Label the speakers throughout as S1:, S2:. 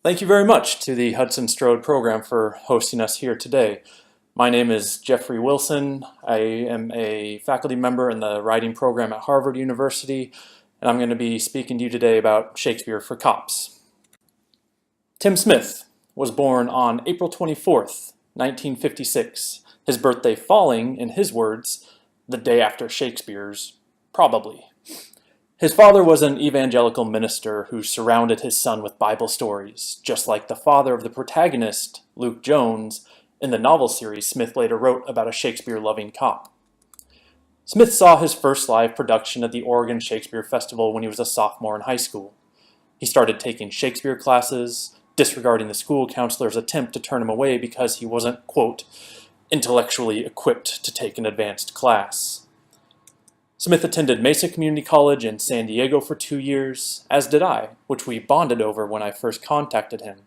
S1: Thank you very much to the Hudson Strode program for hosting us here today. My name is Jeffrey Wilson. I am a faculty member in the writing program at Harvard University, and I'm going to be speaking to you today about Shakespeare for Cops. Tim Smith was born on April 24th, 1956, his birthday falling, in his words, the day after Shakespeare's, probably. His father was an evangelical minister who surrounded his son with Bible stories, just like the father of the protagonist, Luke Jones, in the novel series Smith later wrote about a Shakespeare-loving cop. Smith saw his first live production at the Oregon Shakespeare Festival when he was a sophomore in high school. He started taking Shakespeare classes, disregarding the school counselor's attempt to turn him away because he wasn't, quote, intellectually equipped to take an advanced class. Smith attended Mesa Community College in San Diego for 2 years, as did I, which we bonded over when I first contacted him.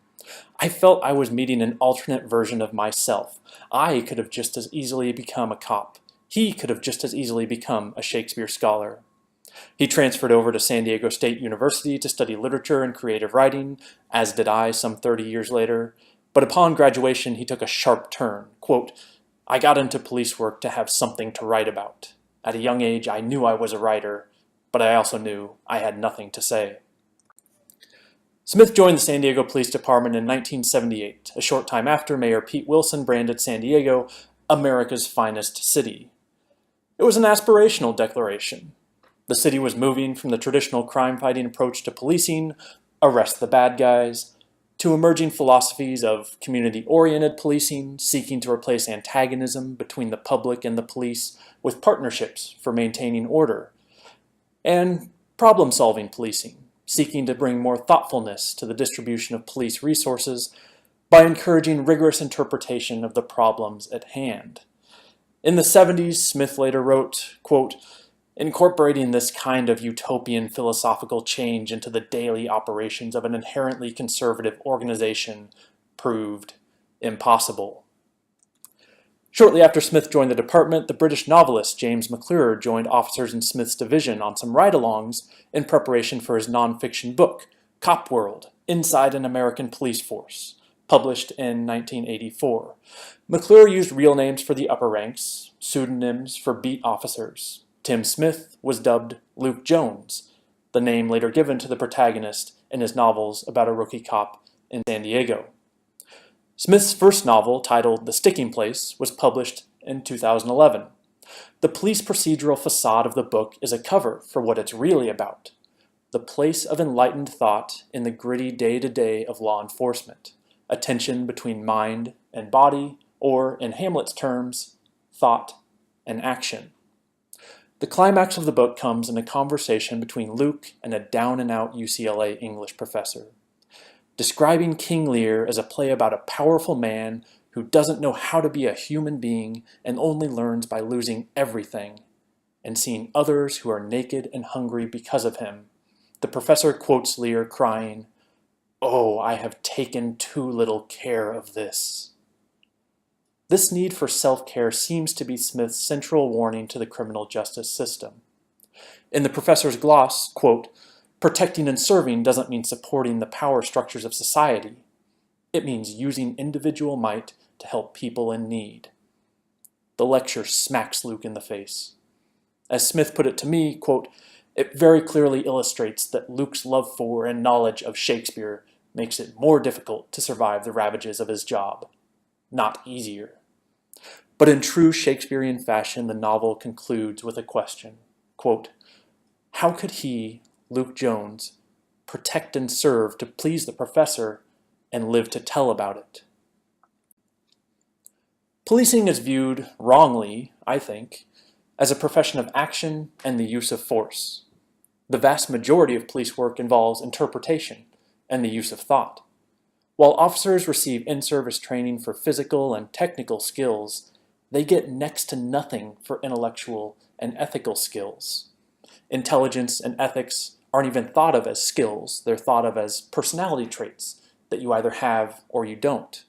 S1: I felt I was meeting an alternate version of myself. I could have just as easily become a cop. He could have just as easily become a Shakespeare scholar. He transferred over to San Diego State University to study literature and creative writing, as did I some 30 years later. But upon graduation, he took a sharp turn. Quote, "I got into police work to have something to write about. At a young age, I knew I was a writer, but I also knew I had nothing to say." Smith joined the San Diego Police Department in 1978, a short time after Mayor Pete Wilson branded San Diego America's finest city. It was an aspirational declaration. The city was moving from the traditional crime-fighting approach to policing, arrest the bad guys, to emerging philosophies of community-oriented policing, seeking to replace antagonism between the public and the police with partnerships for maintaining order, and problem-solving policing, seeking to bring more thoughtfulness to the distribution of police resources by encouraging rigorous interpretation of the problems at hand. In the 70s, Smith later wrote, quote, "Incorporating this kind of utopian philosophical change into the daily operations of an inherently conservative organization proved impossible." Shortly after Smith joined the department, the British novelist James McClure joined officers in Smith's division on some ride-alongs in preparation for his nonfiction book, Cop World: Inside an American Police Force, published in 1984. McClure used real names for the upper ranks, pseudonyms for beat officers. Tim Smith was dubbed Luke Jones, the name later given to the protagonist in his novels about a rookie cop in San Diego. Smith's first novel, titled The Sticking Place, was published in 2011. The police procedural facade of the book is a cover for what it's really about: the place of enlightened thought in the gritty day-to-day of law enforcement, a tension between mind and body, or, in Hamlet's terms, thought and action. The climax of the book comes in a conversation between Luke and a down-and-out UCLA English professor, describing King Lear as a play about a powerful man who doesn't know how to be a human being and only learns by losing everything, and seeing others who are naked and hungry because of him. The professor quotes Lear crying, "Oh, I have taken too little care of this." This need for self-care seems to be Smith's central warning to the criminal justice system. In the professor's gloss, quote, "Protecting and serving doesn't mean supporting the power structures of society. It means using individual might to help people in need." The lecture smacks Luke in the face. As Smith put it to me, quote, "It very clearly illustrates that Luke's love for and knowledge of Shakespeare makes it more difficult to survive the ravages of his job, not easier." But in true Shakespearean fashion, the novel concludes with a question, quote, "How could he, Luke Jones, protect and serve to please the professor and live to tell about it?" Policing is viewed wrongly, I think, as a profession of action and the use of force. The vast majority of police work involves interpretation and the use of thought. While officers receive in-service training for physical and technical skills, they get next to nothing for intellectual and ethical skills. Intelligence and ethics aren't even thought of as skills, they're thought of as personality traits that you either have or you don't.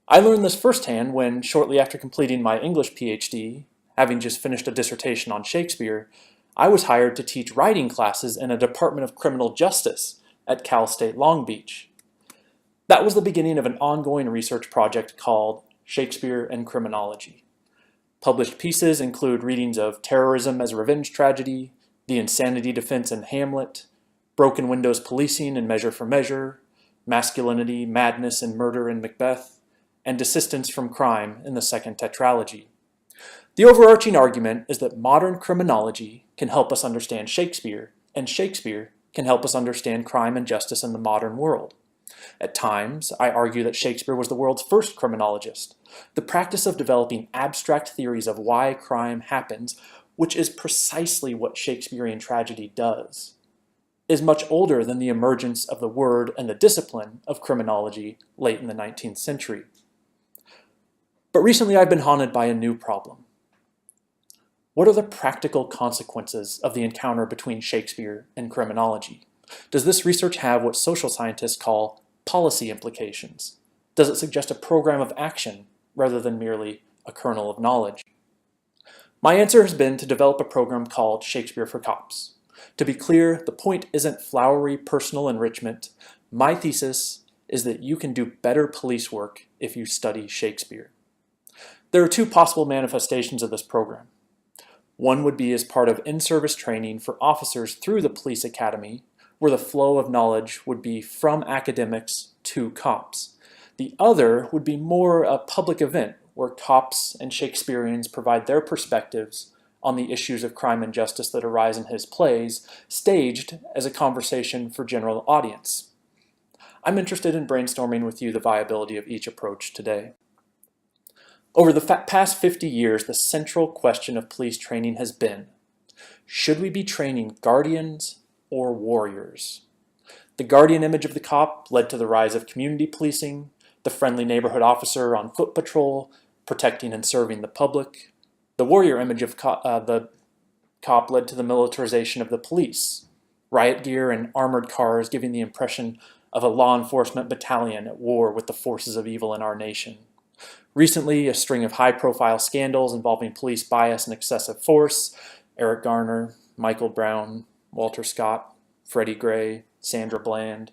S1: I learned this firsthand when, shortly after completing my English PhD, having just finished a dissertation on Shakespeare, I was hired to teach writing classes in a Department of Criminal Justice at Cal State Long Beach. That was the beginning of an ongoing research project called Shakespeare and Criminology. Published pieces include readings of Terrorism as a Revenge Tragedy, The Insanity Defense in Hamlet, Broken Windows Policing in Measure for Measure, Masculinity, Madness, and Murder in Macbeth, and Desistance from Crime in the Second Tetralogy. The overarching argument is that modern criminology can help us understand Shakespeare, and Shakespeare can help us understand crime and justice in the modern world. At times, I argue that Shakespeare was the world's first criminologist. The practice of developing abstract theories of why crime happens, which is precisely what Shakespearean tragedy does, is much older than the emergence of the word and the discipline of criminology late in the 19th century. But recently I've been haunted by a new problem. What are the practical consequences of the encounter between Shakespeare and criminology? Does this research have what social scientists call policy implications? Does it suggest a program of action rather than merely a kernel of knowledge? My answer has been to develop a program called Shakespeare for Cops. To be clear, the point isn't flowery personal enrichment. My thesis is that you can do better police work if you study Shakespeare. There are two possible manifestations of this program. One would be as part of in-service training for officers through the police academy, where the flow of knowledge would be from academics to cops. The other would be more a public event where cops and Shakespeareans provide their perspectives on the issues of crime and justice that arise in his plays, staged as a conversation for general audience. I'm interested in brainstorming with you the viability of each approach today. Over the past 50 years, the central question of police training has been, should we be training guardians or warriors? The guardian image of the cop led to the rise of community policing, the friendly neighborhood officer on foot patrol, protecting and serving the public. The warrior image of the cop led to the militarization of the police, riot gear and armored cars giving the impression of a law enforcement battalion at war with the forces of evil in our nation. Recently, a string of high-profile scandals involving police bias and excessive force, Eric Garner, Michael Brown, Walter Scott, Freddie Gray, Sandra Bland,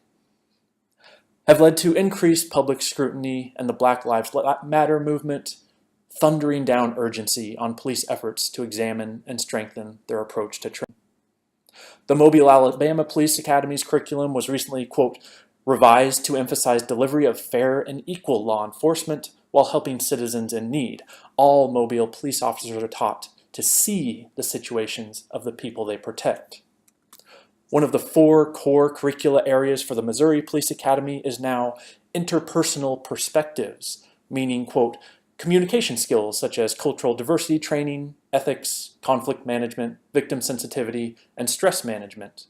S1: have led to increased public scrutiny and the Black Lives Matter movement thundering down urgency on police efforts to examine and strengthen their approach to training. The Mobile, Alabama Police Academy's curriculum was recently, quote, revised to emphasize delivery of fair and equal law enforcement while helping citizens in need. All Mobile police officers are taught to see the situations of the people they protect. One of the 4 core curricula areas for the Missouri Police Academy is now interpersonal perspectives, meaning, quote, communication skills such as cultural diversity training, ethics, conflict management, victim sensitivity, and stress management.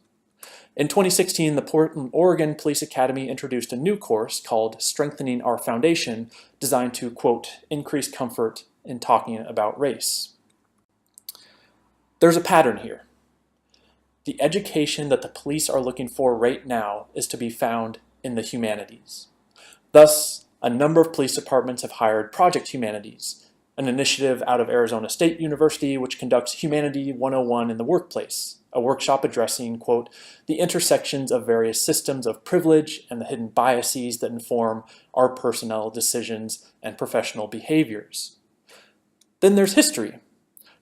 S1: In 2016, the Portland, Oregon Police Academy introduced a new course called Strengthening Our Foundation, designed to, quote, increase comfort in talking about race. There's a pattern here. The education that the police are looking for right now is to be found in the humanities. Thus, a number of police departments have hired Project Humanities, an initiative out of Arizona State University which conducts Humanity 101 in the workplace, a workshop addressing, quote, the intersections of various systems of privilege and the hidden biases that inform our personnel decisions and professional behaviors. Then there's history.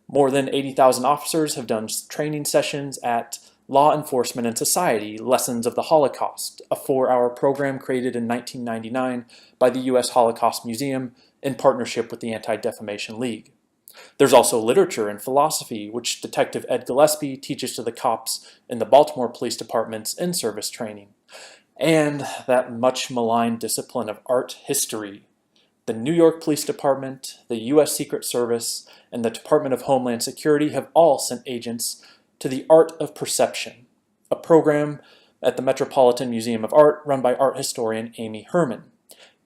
S1: More than 80,000 officers have done training sessions at Law Enforcement and Society, Lessons of the Holocaust, a 4-hour program created in 1999 by the U.S. Holocaust Museum in partnership with the Anti-Defamation League. There's also literature and philosophy, which Detective Ed Gillespie teaches to the cops in the Baltimore Police Department's in-service training. And that much maligned discipline of art history. The New York Police Department, the U.S. Secret Service, and the Department of Homeland Security have all sent agents to the Art of Perception, a program at the Metropolitan Museum of Art run by art historian Amy Herman.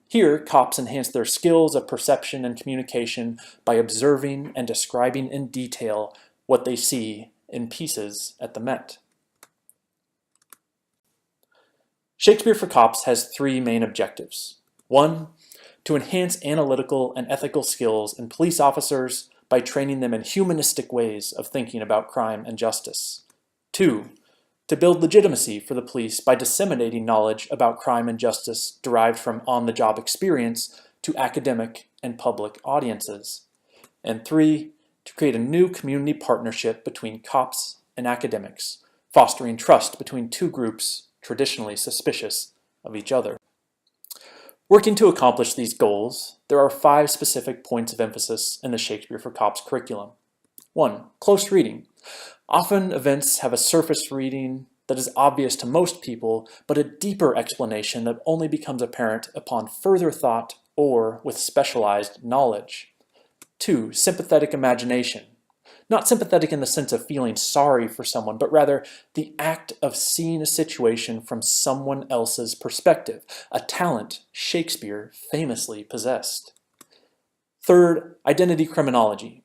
S1: Here, cops enhance their skills of perception and communication by observing and describing in detail what they see in pieces at the Met. Shakespeare for Cops has 3 main objectives. 1, to enhance analytical and ethical skills in police officers by training them in humanistic ways of thinking about crime and justice. 2, to build legitimacy for the police by disseminating knowledge about crime and justice derived from on-the-job experience to academic and public audiences. And 3, to create a new community partnership between cops and academics, fostering trust between two groups traditionally suspicious of each other. Working to accomplish these goals, there are 5 specific points of emphasis in the Shakespeare for Cops curriculum. 1. Close reading. Often events have a surface reading that is obvious to most people, but a deeper explanation that only becomes apparent upon further thought or with specialized knowledge. 2. Sympathetic imagination. Not sympathetic in the sense of feeling sorry for someone, but rather the act of seeing a situation from someone else's perspective, a talent Shakespeare famously possessed. 3. Identity criminology.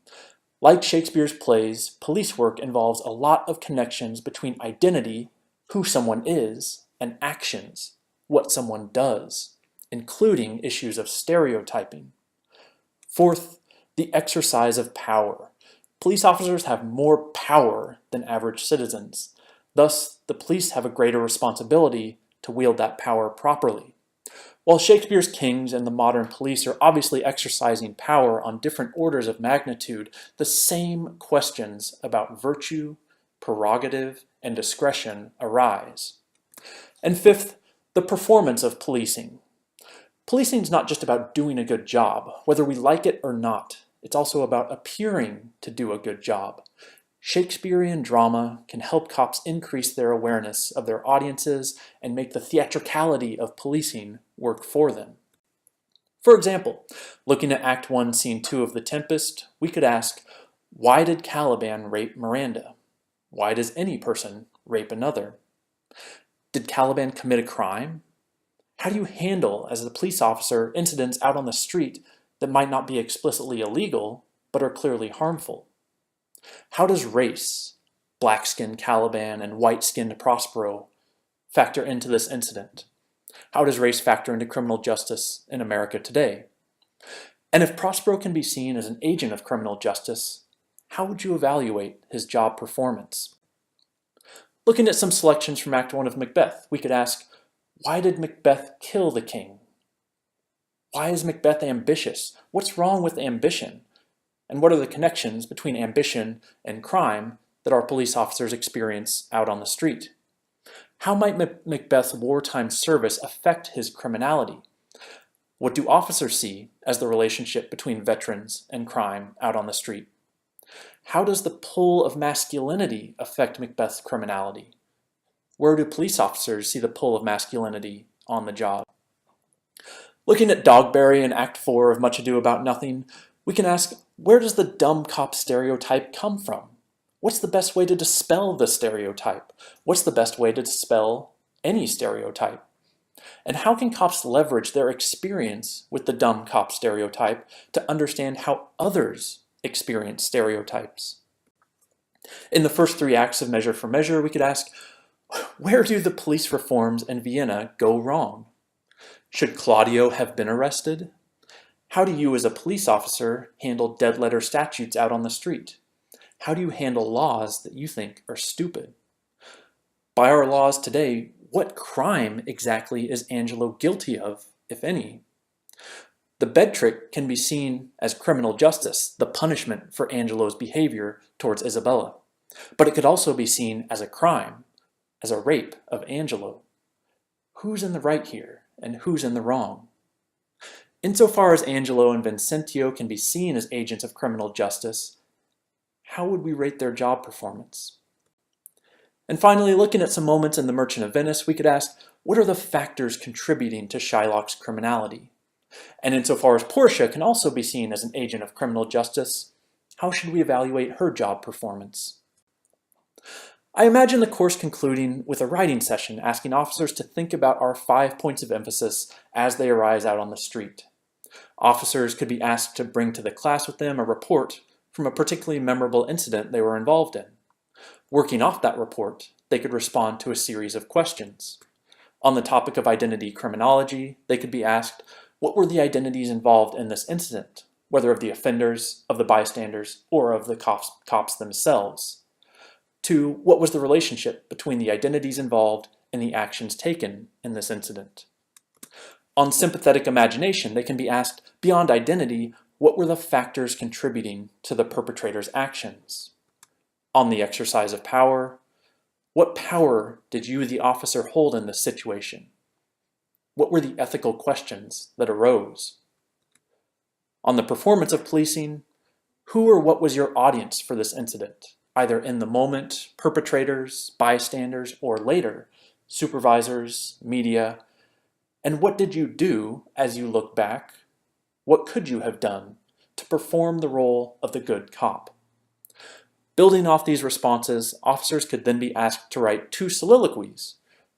S1: Like Shakespeare's plays, police work involves a lot of connections between identity, who someone is, and actions, what someone does, including issues of stereotyping. 4. The exercise of power. Police officers have more power than average citizens. Thus, the police have a greater responsibility to wield that power properly. While Shakespeare's kings and the modern police are obviously exercising power on different orders of magnitude, the same questions about virtue, prerogative, and discretion arise. And 5, the performance of policing. Policing is not just about doing a good job, whether we like it or not. It's also about appearing to do a good job. Shakespearean drama can help cops increase their awareness of their audiences and make the theatricality of policing work for them. For example, looking at Act 1, Scene 2 of The Tempest, we could ask, why did Caliban rape Miranda? Why does any person rape another? Did Caliban commit a crime? How do you handle, as a police officer, incidents out on the street that might not be explicitly illegal, but are clearly harmful? How does race, black-skinned Caliban and white-skinned Prospero, factor into this incident? How does race factor into criminal justice in America today? And if Prospero can be seen as an agent of criminal justice, how would you evaluate his job performance? Looking at some selections from Act 1 of Macbeth, we could ask, why did Macbeth kill the king? Why is Macbeth ambitious? What's wrong with ambition? And what are the connections between ambition and crime that our police officers experience out on the street? How might Macbeth's wartime service affect his criminality? What do officers see as the relationship between veterans and crime out on the street? How does the pull of masculinity affect Macbeth's criminality? Where do police officers see the pull of masculinity on the job? Looking at Dogberry in Act 4 of Much Ado About Nothing, we can ask, where does the dumb cop stereotype come from? What's the best way to dispel the stereotype? What's the best way to dispel any stereotype? And how can cops leverage their experience with the dumb cop stereotype to understand how others experience stereotypes? In the first 3 acts of Measure for Measure, we could ask, where do the police reforms in Vienna go wrong? Should Claudio have been arrested? How do you as a police officer handle dead letter statutes out on the street? How do you handle laws that you think are stupid? By our laws today, what crime exactly is Angelo guilty of, if any? The bed trick can be seen as criminal justice, the punishment for Angelo's behavior towards Isabella. But it could also be seen as a crime, as a rape of Angelo. Who's in the right here? And who's in the wrong? Insofar as Angelo and Vincentio can be seen as agents of criminal justice, how would we rate their job performance? And finally, looking at some moments in The Merchant of Venice, we could ask, what are the factors contributing to Shylock's criminality? And insofar as Portia can also be seen as an agent of criminal justice, how should we evaluate her job performance? I imagine the course concluding with a writing session asking officers to think about our 5 points of emphasis as they arise out on the street. Officers could be asked to bring to the class with them a report from a particularly memorable incident they were involved in. Working off that report, they could respond to a series of questions. On the topic of identity criminology, they could be asked, what were the identities involved in this incident, whether of the offenders, of the bystanders, or of the cops themselves? to what was the relationship between the identities involved and the actions taken in this incident. On sympathetic imagination, they can be asked, beyond identity, what were the factors contributing to the perpetrator's actions? On the exercise of power, what power did you, the officer, hold in this situation? What were the ethical questions that arose? On the performance of policing, who or what was your audience for this incident, either in the moment, perpetrators, bystanders, or later, supervisors, media, and what did you do as you look back? What could you have done to perform the role of the good cop? Building off these responses, officers could then be asked to write 2 soliloquies.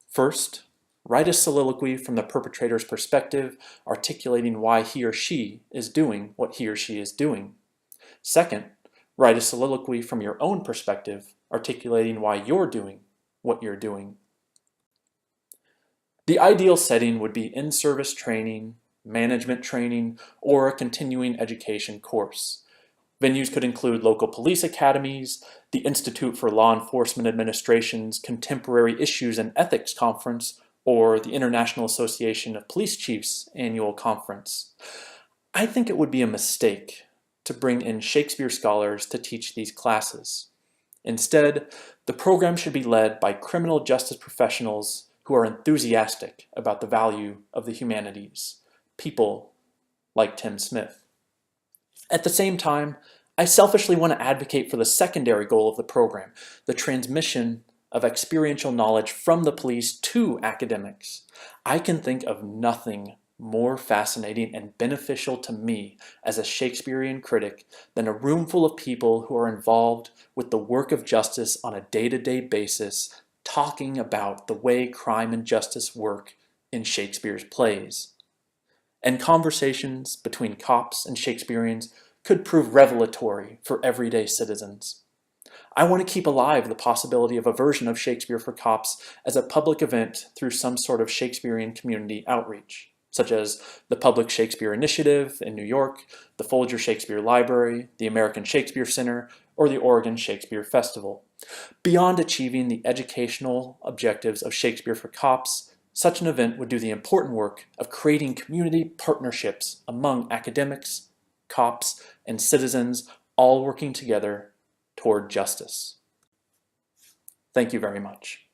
S1: First, write a soliloquy from the perpetrator's perspective, articulating why he or she is doing what he or she is doing. Second, write a soliloquy from your own perspective, articulating why you're doing what you're doing. The ideal setting would be in-service training, management training, or a continuing education course. Venues could include local police academies, the Institute for Law Enforcement Administration's Contemporary Issues and Ethics Conference, or the International Association of Police Chiefs annual conference. I think it would be a mistake to bring in Shakespeare scholars to teach these classes. Instead, the program should be led by criminal justice professionals who are enthusiastic about the value of the humanities, people like Tim Smith. At the same time, I selfishly want to advocate for the secondary goal of the program, the transmission of experiential knowledge from the police to academics. I can think of nothing more fascinating and beneficial to me as a Shakespearean critic than a room full of people who are involved with the work of justice on a day-to-day basis, talking about the way crime and justice work in Shakespeare's plays. And conversations between cops and Shakespeareans could prove revelatory for everyday citizens. I want to keep alive the possibility of a version of Shakespeare for Cops as a public event through some sort of Shakespearean community outreach, such as the Public Shakespeare Initiative in New York, the Folger Shakespeare Library, the American Shakespeare Center, or the Oregon Shakespeare Festival. Beyond achieving the educational objectives of Shakespeare for Cops, such an event would do the important work of creating community partnerships among academics, cops, and citizens, all working together toward justice. Thank you very much.